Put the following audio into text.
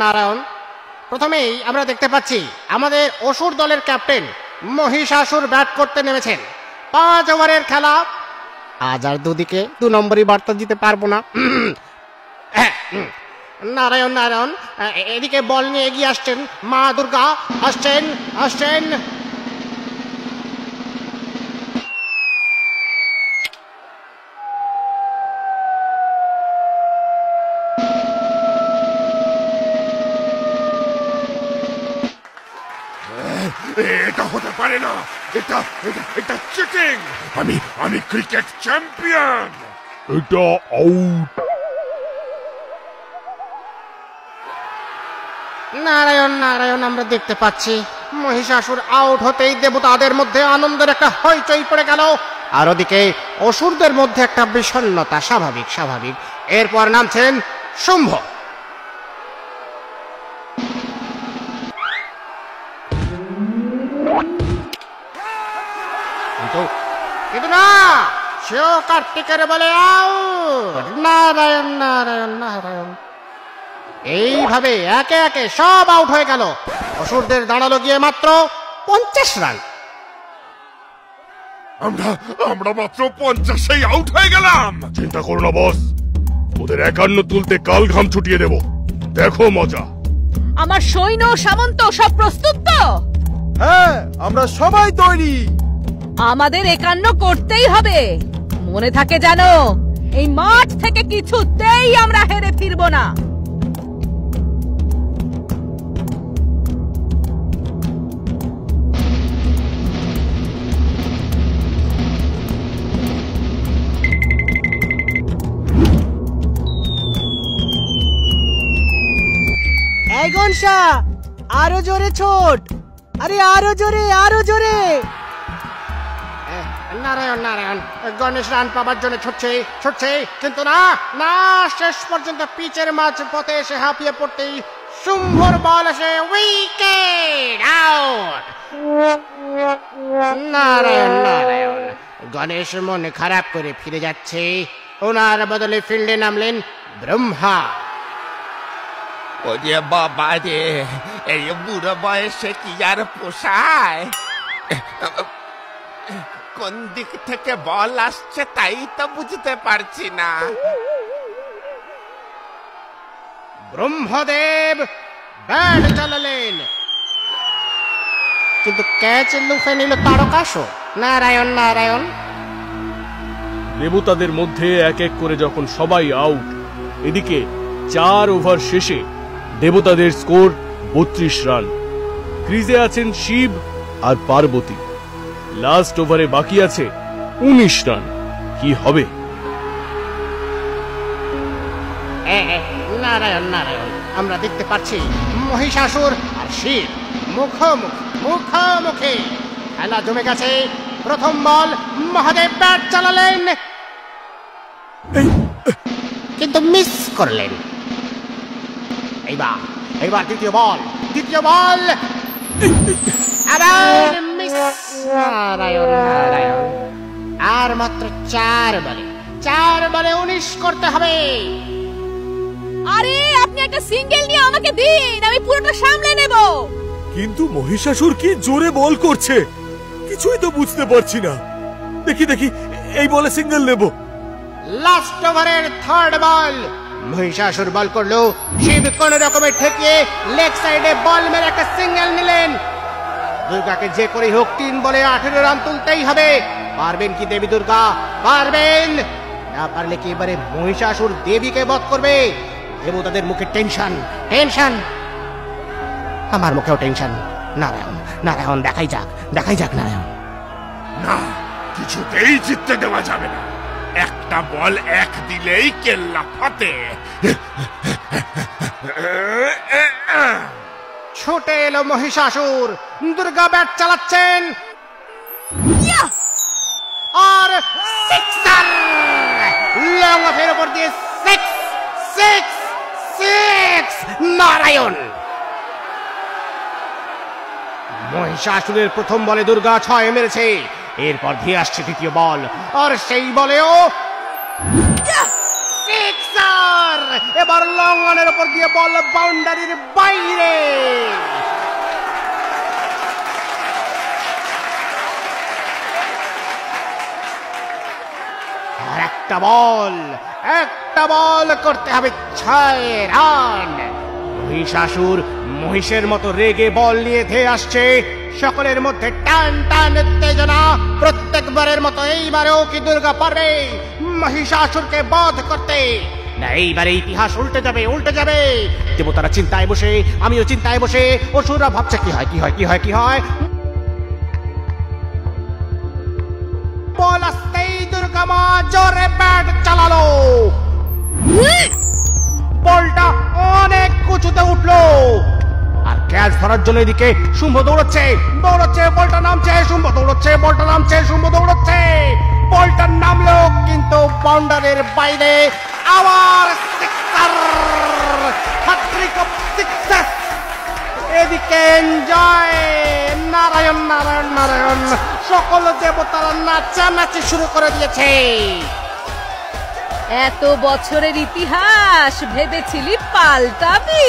নারায়ণ, প্রথমেই আমরা দেখতে পাচ্ছি আমাদের অসুর দলের ক্যাপ্টেন মহিষাসুর ব্যাট করতে নেমেছেন। 5 ওভারের খেলা। আজ আর দুদিকে 2 নম্বরই বার্তা দিতে পারবো না। নারায়ণ নারায়ণ এদিকে বল নিয়ে এগিয়ে আসছেন মা দুর্গা। আসছেন আসছেন এটা হতে পারে না, এটা এটা এটা চিটিং। আমি ক্রিকেট চ্যাম্পিয়ন। এটা আউট। নারায়ণ নারায়ণ আমরা দেখতে পাচ্ছি মহিষাসুর আউট হতেই দেবতাদের মধ্যে আনন্দের একটা হইচই পড়ে গেল, আর ওদিকে অসুরদের মধ্যে একটা বিষণ্ণতা। স্বাভাবিক স্বাভাবিক। এরপর নামছেন শুম্ভ। কিন্তু না, সেও কার্তিকের বলে আউট। নারায়ণ নারায়ণ নারায়ণ এইভাবে একে একে সব আউট হয়ে গেল। অসুরদের দাঁড়ালো গিয়ে মাত্র 50 রান। আমরা মাত্র 50-এই আউট হয়ে গেলাম। চিন্তা করো না বস, ওদের 51 তুলতে কাল ঘাম ছুটিয়ে দেব। দেখো মজা। আমার সৈন্য সামন্ত সব প্রস্তুত তো? হ্যাঁ, আমরা সবাই তৈরি। আমাদের 51 করতেই হবে। মনে থাকে জানো, এই মাঠ থেকে কিছুতেই আমরা হেরে ফিরবো না। এই গনশা, আরো জোরে ছোট। আরে আরো জোরে, আরো জোরে। নারায়ণ নারায়ণ গণেশ রান পাবার জন্য ছুটছে ছুটছে, কিন্তু না না, শেষ পর্যন্ত পিচের মাঝ পথে এসে হাঁপিয়ে পড়তেই শুম্ভর বল এসে উইকেট আউট। নারায়ণ নারায়ণ গণেশ মন খারাপ করে ফিরে যাচ্ছে। ওনার বদলে ফিল্ডে নামলেন ব্রহ্মা। ওরে বাবা রে, এই বুড়ো বয়সে কি আর পোষায়? কোন দিক থেকে বল আসছে তাই তো বুঝতে পারছি না। ব্রহ্মদেব ব্যাট চালালেন, কিন্তু ক্যাচ লুফে নিল তারকাশো। নারায়ণ নারায়ণ দেবতাদের মধ্যে এক এক করে যখন সবাই আউট, এদিকে 4 ওভার শেষে দেবতাদের স্কোর 32 রান। ক্রিজে আছেন শিব আর পার্বতী। লাস্ট ওভারে বাকি আছে 19 রান। কি হবে? নারায়ণ নারায়ণ আমরা দেখতে পাচ্ছি মহিষাসুর আর শিব মুখোমুখি। খেলা জমে গেছে। প্রথম বল মহাদেব ব্যাট চালালেন, কিন্তু মিস করলেন। এইবার দ্বিতীয় বল আবার মিস। নারায়ণ নারায়ণ আর মাত্র 4 বলে 19 করতে হবে। আরে আপনি একটা সিঙ্গেল নিয়ে আমাকে দিন, আমি পুরোটা সামলে নেব। কিন্তু মহিষাসুর কি জোরে বল করছে, কিছুই তো বুঝতে পারছি না। দেখি এই বলে সিঙ্গেল নেব। লাস্ট ওভারের 3rd বল মহিষাসুর বল করলো। শিব কোন রকমের ঠেকিয়ে লেগ সাইডে বল মেরে একটা সিঙ্গেল নিলেন। দুর্গাকে যে করে হোক 3 বলে 18 রান তুলতেই হবে। পারবেন কি দেবী দুর্গা? পারবেন না। পারলে কি এবারে মহিষাসুর দেবীকে বধ করবে? দেবতাদের মুখে টেনশন। আমার মুখেও টেনশন। নারায়ণ দেখাই যাক নারায়ণ। না, কিছুতেই জিততে দেওয়া যাবে না। একটা বল 1 দিলেই কেল্লা ফাতে। ছুটে এলো মহিষাসুর। দুর্গা ব্যাট চালাচ্ছেন আর লং অফের উপর দিয়ে 6 নারায়ণ। মহিষাসুরের প্রথম বলে দুর্গা 6 মেরেছে। এরপর ধীরে আসছে দ্বিতীয় বল, আর সেই বলেও 6 সিক্সার! এবার লং অনের উপর গিয়ে বল বাউন্ডারির বাইরে। আর একটা বল করতে হবে 6 রান। মহিষাসুর মহিষের মতো রেগে বল নিয়ে ধেয়ে আসছে। সকলের মধ্যে টান টান উত্তেজনা। প্রত্যেকবারের মতো এইবারেও কি দুর্গা পারবে মহিষাসুরকে বধ করতে? না, এইবারে ইতিহাস উল্টে যাবে। দেবতারা চিন্তায় বসে, আমিও চিন্তায় বসে, অসুররা ভাবছে কি হয়। বল আসতেই দুর্গা মা জোরে ব্যাট চালালো। বলটা অনেক উঁচুতে উঠলো। আর ক্যাচ ধরার জন্য এদিকে শুম্ভ দৌড়চ্ছে, বলটা নামছে, শুম্ভ দৌড়চ্ছে। বলটা নামলো কিন্তু বাউন্ডারির বাইরে। আবার সিক্সার! Hat trick of sixes! এদিকে এনজয়! নারায়ণ! সকল দেবতারা নাচানাচি শুরু করে দিয়েছে। এত বছরের ইতিহাস ভেবেছিলি পাল্টাবি?